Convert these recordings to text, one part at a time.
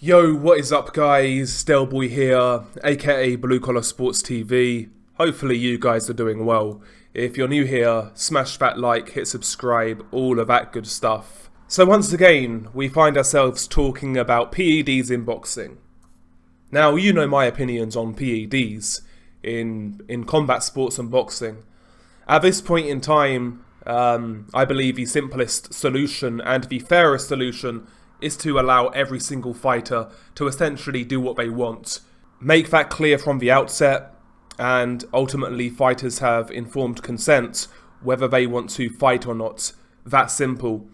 Yo, what is up guys? Delboy here, aka Blue Collar Sports TV. Hopefully you guys are doing well. If you're new here, smash that like, hit subscribe, all of that good stuff. So once again, we find ourselves talking about PEDs in boxing. Now, you know my opinions on PEDs in combat sports and boxing. At this point in time, I believe the simplest solution and the fairest solution is to allow every single fighter to essentially do what they want. Make that clear from the outset, and ultimately fighters have informed consent whether they want to fight or not. That simple.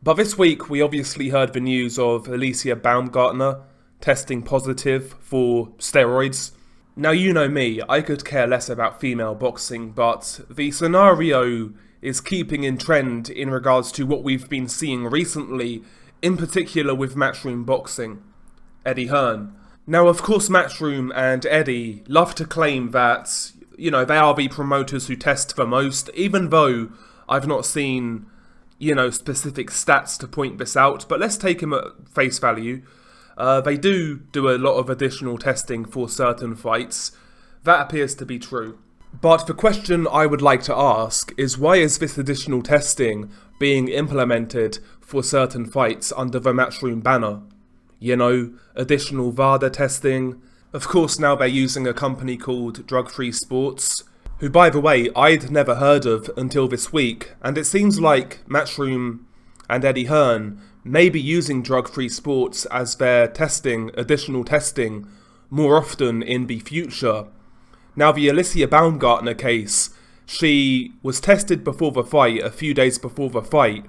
But this week we obviously heard the news of Alicia Baumgartner testing positive for steroids. Now you know me, I could care less about female boxing, but the scenario is keeping in trend in regards to what we've been seeing recently, in particular with Matchroom boxing, Eddie Hearn. Now, of course, Matchroom and Eddie love to claim that, they are the promoters who test the most, even though I've not seen, specific stats to point this out. But let's take him at face value. They do a lot of additional testing for certain fights. That appears to be true. But the question I would like to ask is, why is this additional testing being implemented for certain fights under the Matchroom banner? Additional VADA testing. Of course, now they're using a company called Drug Free Sports, who, by the way, I'd never heard of until this week, and it seems like Matchroom and Eddie Hearn may be using Drug Free Sports as their additional testing, more often in the future. Now, the Alicia Baumgartner case, she was tested before the fight, a few days before the fight,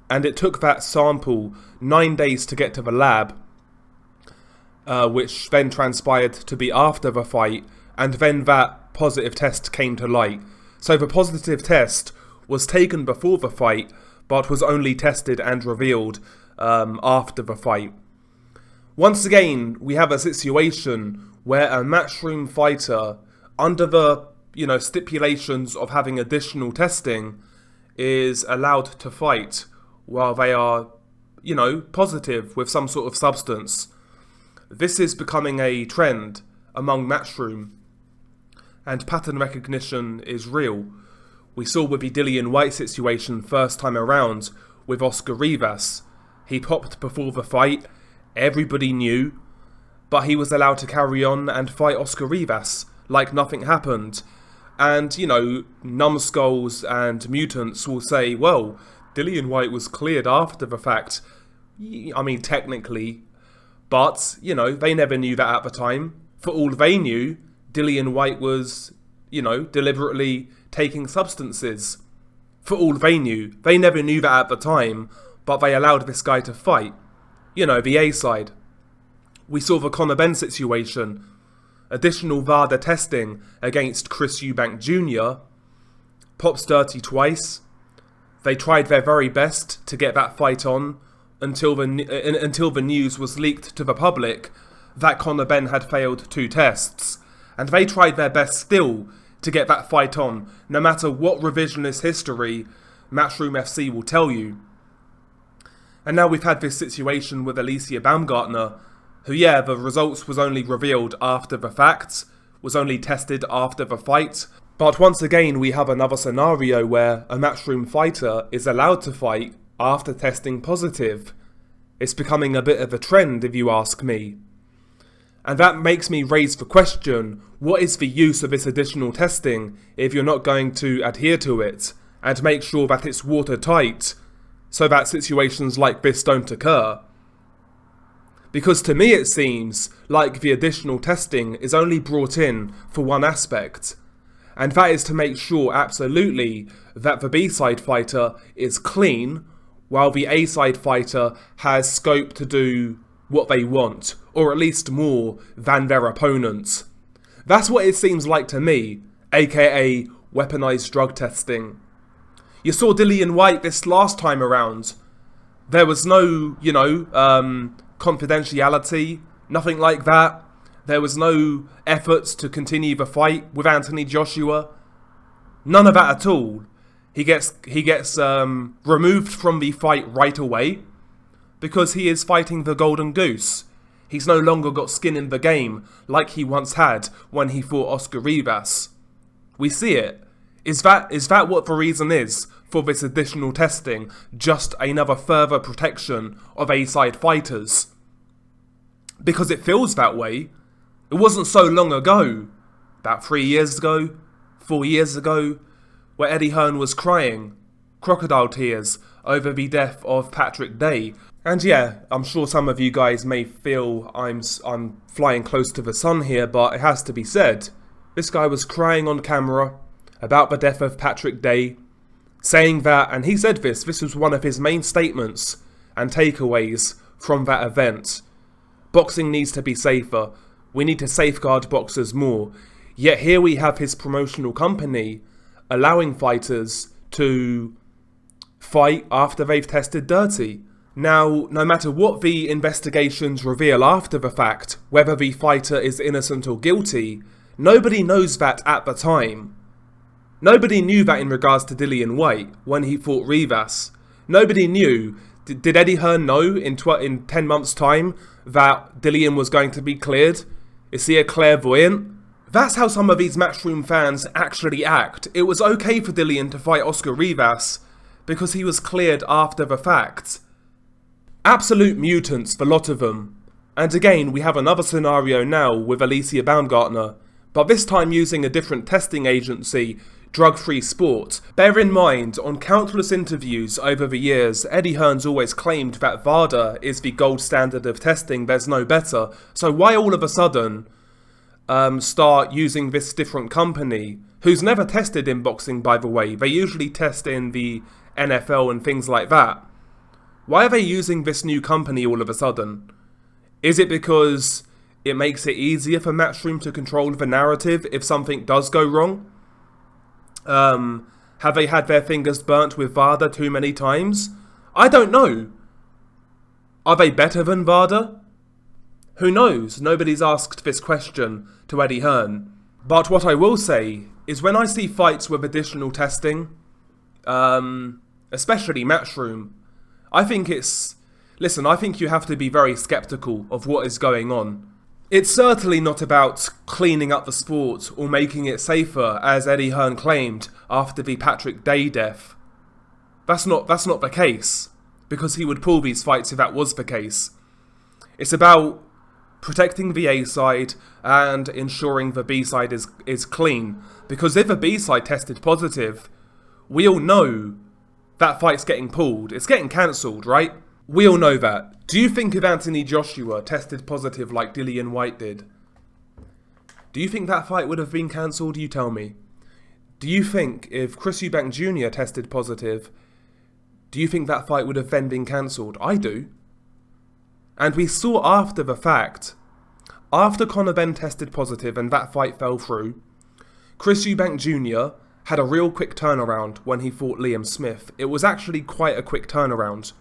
and it took that sample 9 days to get to the lab, which then transpired to be after the fight, and then that positive test came to light. So the positive test was taken before the fight, but was only tested and revealed after the fight. Once again, we have a situation where a Matchroom fighter, under the stipulations of having additional testing, is allowed to fight while they are, positive with some sort of substance. This is becoming a trend among Matchroom, and pattern recognition is real. We saw with the Dillian Whyte situation first time around with Oscar Rivas. He popped before the fight, everybody knew, but he was allowed to carry on and fight Oscar Rivas like nothing happened. And, numbskulls and mutants will say, well, Dillian Whyte was cleared after the fact. I mean, technically. But, they never knew that at the time. For all they knew, Dillian Whyte was, deliberately taking substances. For all they knew. They never knew that at the time, but they allowed this guy to fight. The A side. We saw the Conor Benn situation. Additional VADA testing against Chris Eubank Jr. Pops dirty twice. They tried their very best to get that fight on until the news was leaked to the public that Conor Benn had failed 2 tests. And they tried their best still to get that fight on, no matter what revisionist history Matchroom FC will tell you. And now we've had this situation with Alicia Baumgartner, who, the results was only revealed after the fact, was only tested after the fight. But once again, we have another scenario where a Matchroom fighter is allowed to fight after testing positive. It's becoming a bit of a trend, if you ask me. And that makes me raise the question, what is the use of this additional testing if you're not going to adhere to it and make sure that it's watertight so that situations like this don't occur? Because to me it seems like the additional testing is only brought in for one aspect, and that is to make sure absolutely that the B-side fighter is clean, while the A-side fighter has scope to do what they want, or at least more than their opponents. That's what it seems like to me, aka weaponized drug testing. You saw Dillian Whyte this last time around. There was no, confidentiality, nothing like that. There was no efforts to continue the fight with Anthony Joshua. None of that at all. He gets removed from the fight right away because he is fighting the Golden Goose. He's no longer got skin in the game like he once had when he fought Oscar Rivas. We see it. Is that what the reason is for this additional testing? Just another further protection of A-side fighters? Because it feels that way. It wasn't so long ago, about 3 years ago, 4 years ago, where Eddie Hearn was crying, crocodile tears, over the death of Patrick Day. And yeah, I'm sure some of you guys may feel I'm flying close to the sun here, but it has to be said. This guy was crying on camera about the death of Patrick Day, saying that, and he said this was one of his main statements and takeaways from that event. Boxing needs to be safer. We need to safeguard boxers more. Yet here we have his promotional company allowing fighters to fight after they've tested dirty. Now, no matter what the investigations reveal after the fact, whether the fighter is innocent or guilty, nobody knows that at the time. Nobody knew that in regards to Dillian Whyte when he fought Rivas. Nobody knew. Did Eddie Hearn know in 10 months' time that Dillian was going to be cleared? Is he a clairvoyant? That's how some of these Matchroom fans actually act. It was okay for Dillian to fight Oscar Rivas because he was cleared after the fact. Absolute mutants, the lot of them. And again, we have another scenario now with Alicia Baumgartner, but this time using a different testing agency, Drug Free Sport. Bear in mind, on countless interviews over the years, Eddie Hearn's always claimed that VADA is the gold standard of testing, there's no better. So why all of a sudden start using this different company, who's never tested in boxing, by the way? They usually test in the NFL and things like that. Why are they using this new company all of a sudden? Is it because it makes it easier for Matchroom to control the narrative if something does go wrong? Have they had their fingers burnt with VADA too many times? I don't know. Are they better than VADA? Who knows? Nobody's asked this question to Eddie Hearn. But what I will say is when I see fights with additional testing, especially Matchroom, I think I think you have to be very skeptical of what is going on. It's certainly not about cleaning up the sport or making it safer, as Eddie Hearn claimed after the Patrick Day death. That's not the case, because he would pull these fights if that was the case. It's about protecting the A side and ensuring the B side is clean, because if a B side tested positive, we all know that fight's getting pulled. It's getting cancelled, right? We all know that. Do you think if Anthony Joshua tested positive like Dillian Whyte did, do you think that fight would have been cancelled? You tell me. Do you think if Chris Eubank Jr. tested positive, do you think that fight would have then been cancelled? I do. And we saw after the fact, after Conor Benn tested positive and that fight fell through, Chris Eubank Jr. had a real quick turnaround when he fought Liam Smith. It was actually quite a quick turnaround.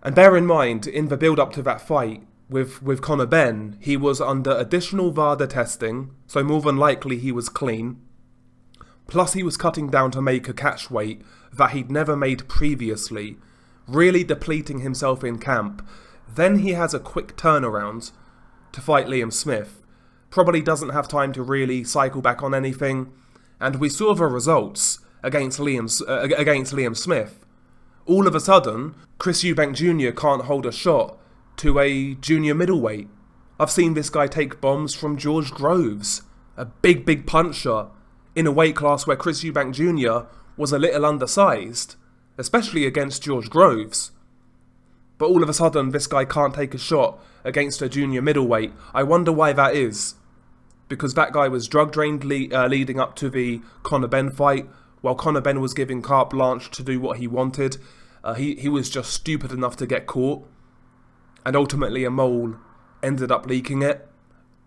And bear in mind, in the build-up to that fight with Conor Benn, he was under additional VADA testing, so more than likely he was clean. Plus he was cutting down to make a catch weight that he'd never made previously, really depleting himself in camp. Then he has a quick turnaround to fight Liam Smith. Probably doesn't have time to really cycle back on anything. And we saw the results against Liam Smith. All of a sudden, Chris Eubank Jr. can't hold a shot to a junior middleweight. I've seen this guy take bombs from George Groves, a big puncher, in a weight class where Chris Eubank Jr. was a little undersized, especially against George Groves. But all of a sudden, this guy can't take a shot against a junior middleweight. I wonder why that is. Because that guy was drug-drained leading up to the Conor Benn fight, while Conor Benn was giving carte blanche to do what he wanted. He was just stupid enough to get caught, and ultimately a mole ended up leaking it.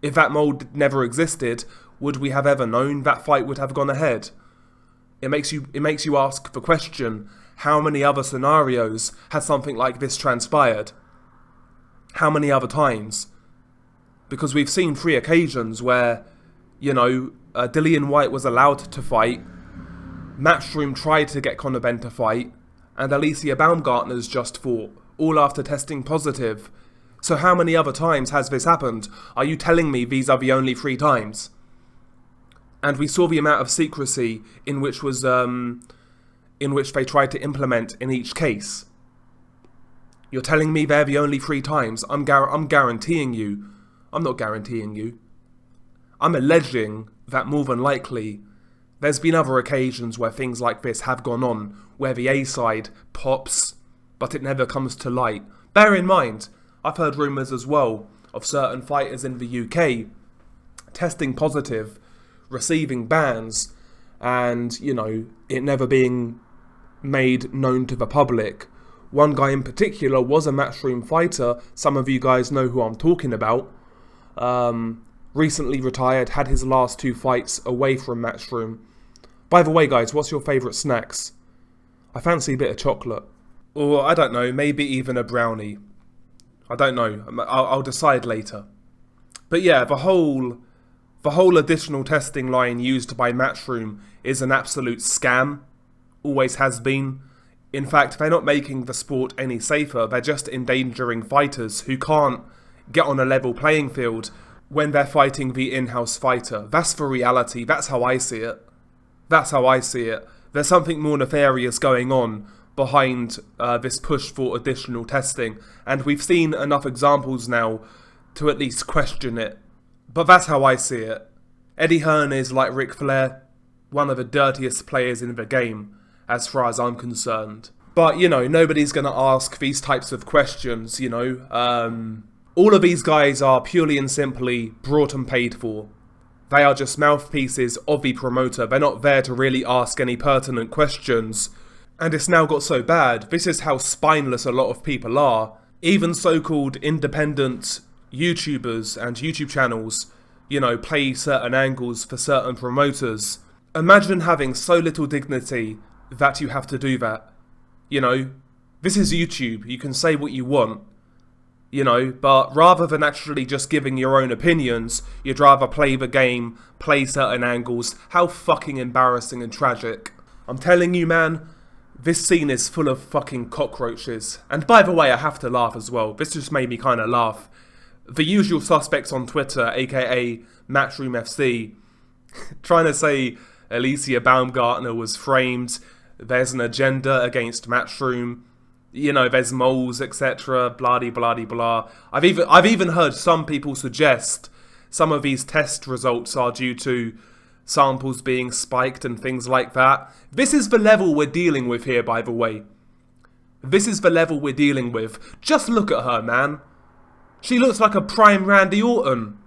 If that mole never existed, would we have ever known that fight would have gone ahead? It makes you ask the question, how many other scenarios has something like this transpired? How many other times? Because we've seen 3 occasions where, Dillian Whyte was allowed to fight, Matchroom tried to get Conor Benn to fight, and Alicia Baumgartner's just fought, all after testing positive. So how many other times has this happened? Are you telling me these are the only 3 times? And we saw the amount of secrecy in which they tried to implement in each case. You're telling me they're the only 3 times? I'm guaranteeing you. I'm not guaranteeing you. I'm alleging that more than likely there's been other occasions where things like this have gone on, where the A-side pops, but it never comes to light. Bear in mind, I've heard rumours as well of certain fighters in the UK testing positive, receiving bans, and, you know, it never being made known to the public. One guy in particular was a Matchroom fighter. Some of you guys know who I'm talking about. Recently retired, had his last 2 fights away from Matchroom. By the way, guys, what's your favourite snacks? I fancy a bit of chocolate. Or, I don't know, maybe even a brownie. I don't know. I'll decide later. But yeah, the whole additional testing line used by Matchroom is an absolute scam. Always has been. In fact, they're not making the sport any safer. They're just endangering fighters who can't get on a level playing field when they're fighting the in-house fighter. That's the reality. That's how I see it. That's how I see it. There's something more nefarious going on behind this push for additional testing, and we've seen enough examples now to at least question it. But that's how I see it. Eddie Hearn is, like Ric Flair, one of the dirtiest players in the game, as far as I'm concerned. But, you know, nobody's going to ask these types of questions, you know. All of these guys are purely and simply brought and paid for. They are just mouthpieces of the promoter. They're not there to really ask any pertinent questions. And it's now got so bad. This is how spineless a lot of people are. Even so-called independent YouTubers and YouTube channels, you know, play certain angles for certain promoters. Imagine having so little dignity that you have to do that. You know, this is YouTube. You can say what you want. You know, but rather than actually just giving your own opinions, you'd rather play the game, play certain angles. How fucking embarrassing and tragic. I'm telling you, man, this scene is full of fucking cockroaches. And by the way, I have to laugh as well. This just made me kind of laugh. The usual suspects on Twitter, aka Matchroom FC, trying to say Alicia Baumgartner was framed. There's an agenda against Matchroom. You know, there's moles, etc. Blah-de-blah-de-blah. I've even heard some people suggest some of these test results are due to samples being spiked and things like that. This is the level we're dealing with here, by the way. This is the level we're dealing with. Just look at her, man. She looks like a prime Randy Orton.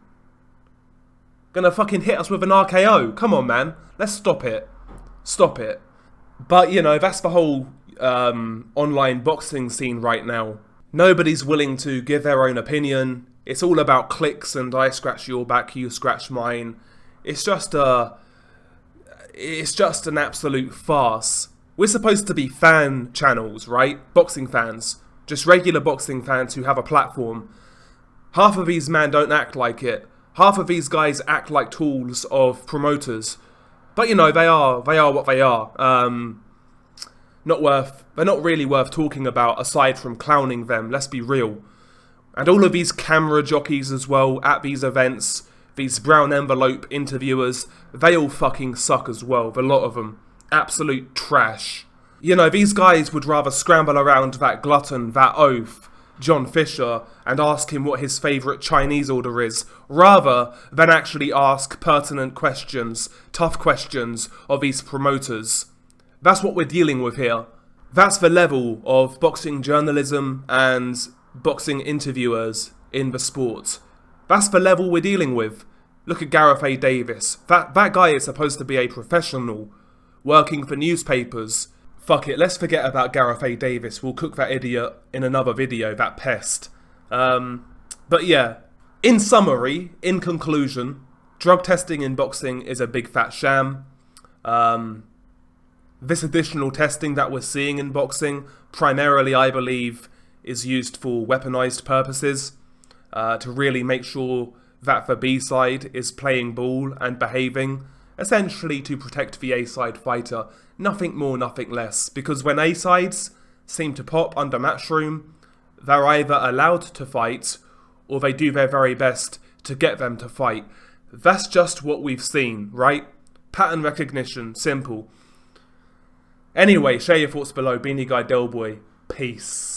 Gonna fucking hit us with an RKO. Come on, man. Let's stop it. Stop it. But, you know, that's the whole online boxing scene right now. Nobody's willing to give their own opinion. It's all about clicks and I scratch your back, you scratch mine. It's just an absolute farce. We're supposed to be fan channels, right? Boxing fans. Just regular boxing fans who have a platform. Half of these men don't act like it. Half of these guys act like tools of promoters. But, you know, they are what they are. They're not really worth talking about aside from clowning them, let's be real. And all of these camera jockeys as well at these events, these brown envelope interviewers, they all fucking suck as well, the lot of them. Absolute trash. You know, these guys would rather scramble around that glutton, that oaf, John Fisher, and ask him what his favourite Chinese order is, rather than actually ask pertinent questions, tough questions of these promoters. That's what we're dealing with here. That's the level of boxing journalism and boxing interviewers in the sport. That's the level we're dealing with. Look at Gareth A. Davis. That guy is supposed to be a professional, working for newspapers. Fuck it, let's forget about Gareth A. Davis. We'll cook that idiot in another video, that pest. But yeah, in summary, in conclusion, drug testing in boxing is a big fat sham. This additional testing that we're seeing in boxing, primarily I believe, is used for weaponized purposes, to really make sure that the B-side is playing ball and behaving, essentially to protect the A-side fighter. Nothing more, nothing less. Because when A-sides seem to pop under Matchroom, they're either allowed to fight or they do their very best to get them to fight. That's just what we've seen, right? Pattern recognition, simple. Anyway, share your thoughts below. Beanie Guy Delboy, peace.